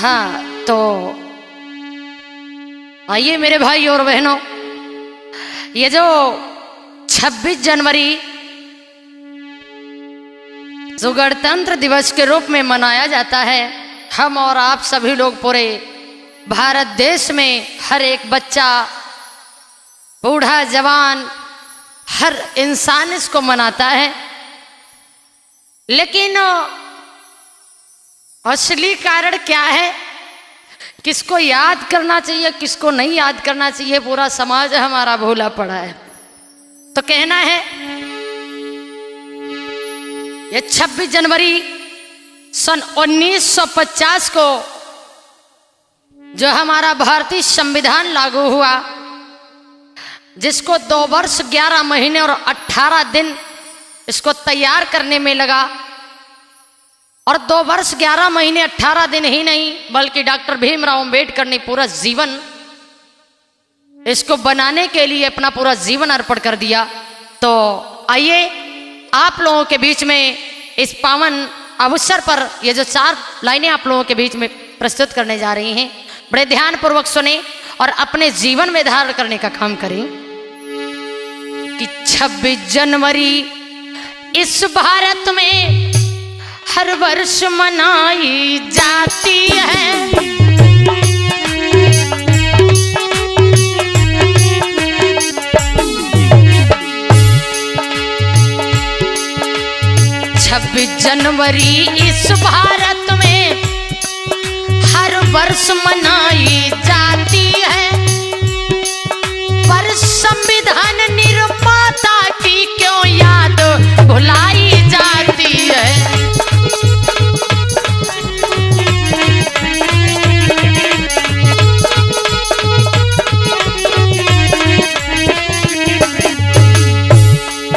हाँ, तो आइए मेरे भाई और बहनों, ये जो 26 जनवरी जो गणतंत्र दिवस के रूप में मनाया जाता है, हम और आप सभी लोग पूरे भारत देश में हर एक बच्चा, बूढ़ा, जवान, हर इंसान इसको मनाता है। लेकिन असली कारण क्या है, किसको याद करना चाहिए, किसको नहीं याद करना चाहिए, पूरा समाज हमारा भूला पड़ा है। तो कहना है ये 26 जनवरी सन 1950 को जो हमारा भारतीय संविधान लागू हुआ, जिसको 2 वर्ष 11 महीने और 18 दिन इसको तैयार करने में लगा, और 2 वर्ष 11 महीने 18 दिन ही नहीं बल्कि डॉक्टर भीमराव अंबेडकर ने पूरा जीवन इसको बनाने के लिए अपना पूरा जीवन अर्पण कर दिया। तो आइए आप लोगों के बीच में इस पावन अवसर पर ये जो 4 लाइनें आप लोगों के बीच में प्रस्तुत करने जा रही हैं, बड़े ध्यान पूर्वक सुने और अपने जीवन में धारण करने का काम करें कि 26 जनवरी इस भारत में हर वर्ष मनाई जाती है। 26 जनवरी इस भारत में हर वर्ष मनाई जाती है, पर संविधान निर्माता की क्यों याद भुलाई जाती है।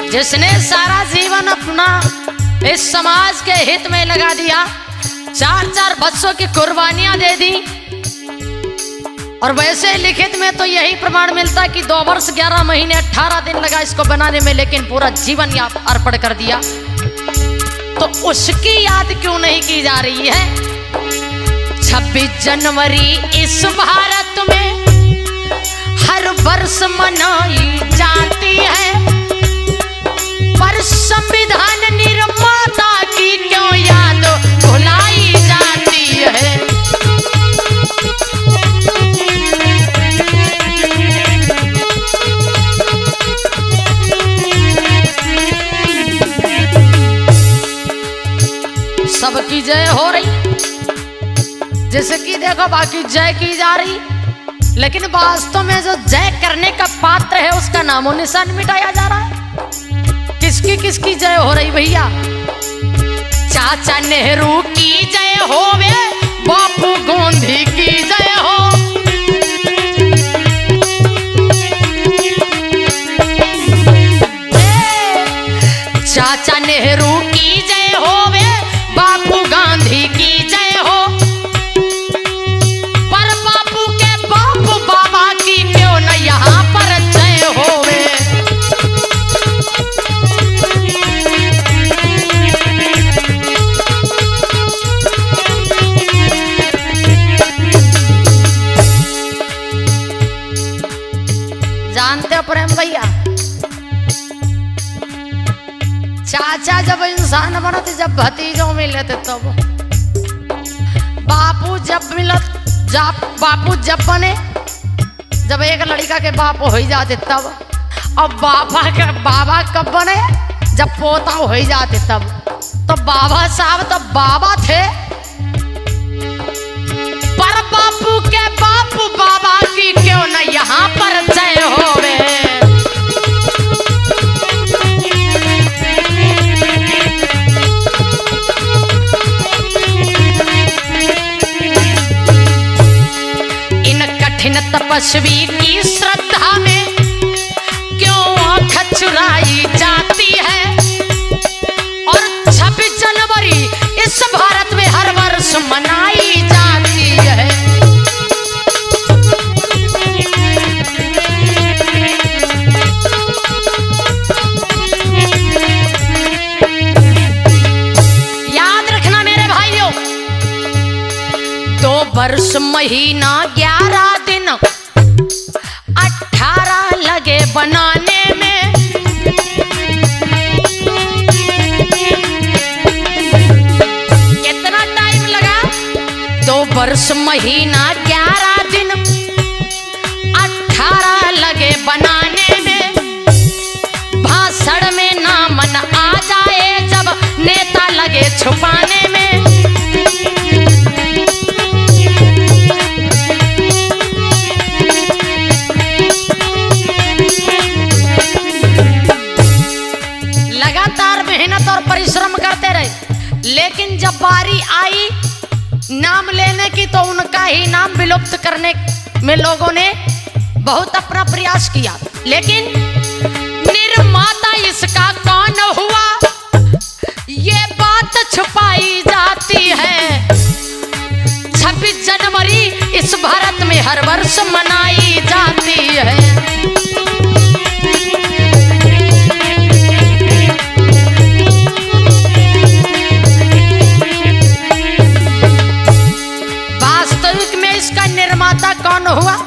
जिसने सारा जीवन अपना इस समाज के हित में लगा दिया, 4-4 बच्चों की कुर्बानियां दे दी, और वैसे लिखित में तो यही प्रमाण मिलता कि 2 वर्ष 11 महीने 18 दिन लगा इसको बनाने में, लेकिन पूरा जीवन अर्पण कर दिया। तो उसकी याद क्यों नहीं की जा रही है। 26 जनवरी इस भारत में हर वर्ष मनाई जाती है, पर संविधान निर्माता की क्यों याद भुलाई जाती है। सबकी जय हो रही, जिसकी देखो बाकी जय की जा रही, लेकिन वास्तव में जो जय करने का पात्र है उसका नामो निशान मिटाया जा रहा है। किसकी किसकी जय हो रही भैया। चाचा नेहरू की जय हो वे, बापू गांधी की जय हो, चाचा नेहरू की जय हो वे, बापू गांधी की जय हो, पर बापू के बापू बाबा की क्यों न यहाँ पर जय होवे। जानते हो प्रेम भैया, चाचा जब इंसान बनते, जब भतीजों मिले थे तब, बापू जब मिलत, बापू जब बने, जब एक लड़का के बाप हो जाते तब, और बाबा कब बने, जब पोता हो जाते तब। तो बाबा साहब तो बाबा थे, पर बापू के बापू बाबा की क्यों न यहाँ पर जय होवे। तपस्वी की श्रद्धा में क्यों आँख चुराई जाती है, और 26 जनवरी इस भारत में हर वर्ष मनाई जाती है। महीना 11 दिन 18 लगे बनाने में। कितना टाइम लगा? 2 वर्ष महीना 11 दिन 18 लगे बनाने में। भाषण में नाम न आ जाए जब नेता लगे छुपाने में। लगातार मेहनत और परिश्रम करते रहे, लेकिन जब बारी आई नाम लेने की तो उनका ही नाम विलुप्त करने में लोगों ने बहुत अपना प्रयास किया। लेकिन निर्माता इसका कौन हुआ ये बात छुपाई जाती है। 26 जनवरी इस भारत में हर वर्ष मनाई जाती है। वास्तविक में इसका निर्माता कौन हुआ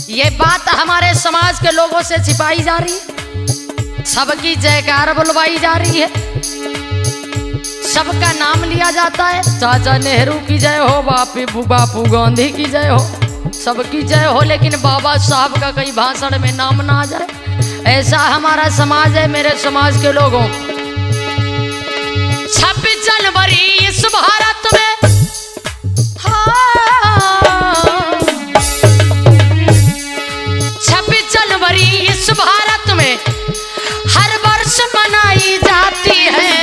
ये बात हमारे समाज के लोगों से छिपाई जा रही है। सबकी जयकार बुलवाई जा रही है, सबका नाम लिया जाता है। चाचा नेहरू की जय हो, बापू गांधी की जय हो, सबकी जय हो, लेकिन बाबा साहब का कई भाषण में नाम ना आ जाए। ऐसा हमारा समाज है मेरे समाज के लोगों। 26 जनवरी इस भारत में 26 जनवरी इस भारत में हर वर्ष मनाई जाती है।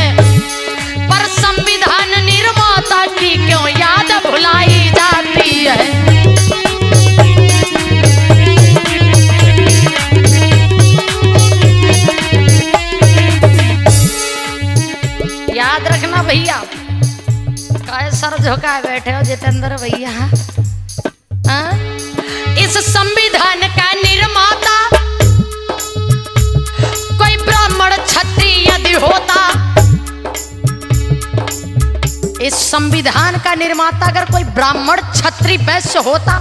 पर संविधान निर्माता की क्यों याद भुलाई जाती है। याद रखना भैया, काय सर झुकाए बैठे हो जितेंद्र भैया। इस संविधान का निर्माता कोई ब्राह्मण क्षत्रिय यदि होता, इस संविधान का निर्माता अगर कोई ब्राह्मण क्षत्रिय वैश्य होता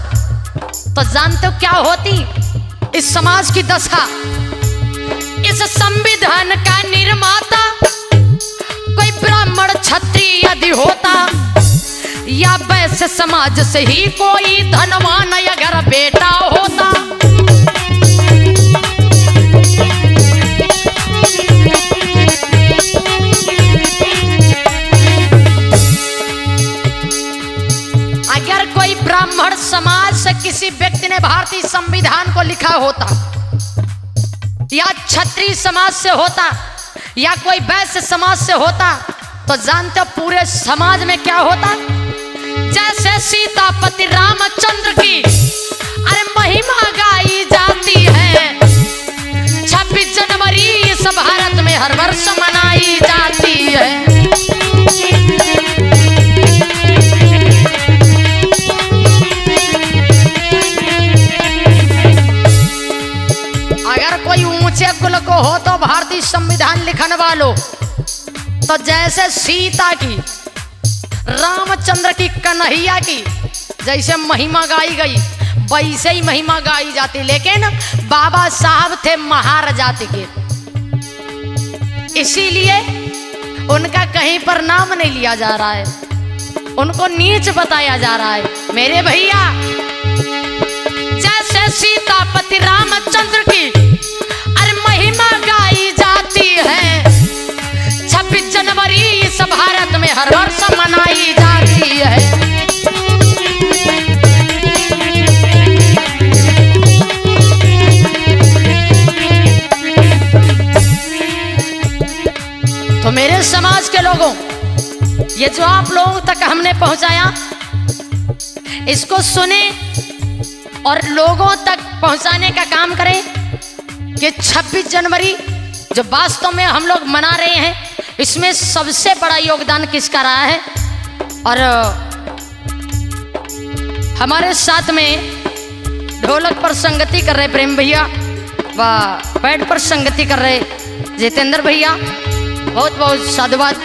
तो जानते हो क्या होती इस समाज की दशा। इस संविधान का निर्माता कोई ब्राह्मण क्षत्रिय यदि होता या वैश्य समाज से ही कोई धनवान अगर बेटा होता, अगर कोई ब्राह्मण समाज से किसी व्यक्ति ने भारतीय संविधान को लिखा होता या क्षत्रिय समाज से होता या कोई वैश्य समाज से होता तो जानते हो पूरे समाज में क्या होता। जैसे सीतापति रामचंद्र की अरे महिमा गाई जाती है। 26 जनवरी इस भारत में हर वर्ष मनाई जाती है। अगर कोई ऊंचे कुल को हो तो भारतीय संविधान लिखने वालों तो जैसे सीता की, रामचंद्र की, कन्हैया की जैसे महिमा गाई गई वैसे ही महिमा गाई जाती। लेकिन बाबा साहब थे महार जाति के, इसीलिए उनका कहीं पर नाम नहीं लिया जा रहा है, उनको नीच बताया जा रहा है। मेरे भैया जैसे सीतापति रामचंद्र की अरे महिमा गाई जाती है। 26 जनवरी इस भारत में हर वर्ष मनाई जाती है। तो मेरे समाज के लोगों, ये जो आप लोगों तक हमने पहुंचाया इसको सुने और लोगों तक पहुंचाने का काम करें कि 26 जनवरी जो वास्तव में हम लोग मना रहे हैं इसमें सबसे बड़ा योगदान किसका रहा है। और हमारे साथ में ढोलक पर संगति कर रहे प्रेम भैया व पैड पर संगति कर रहे जितेंद्र भैया, बहुत बहुत साधुवाद।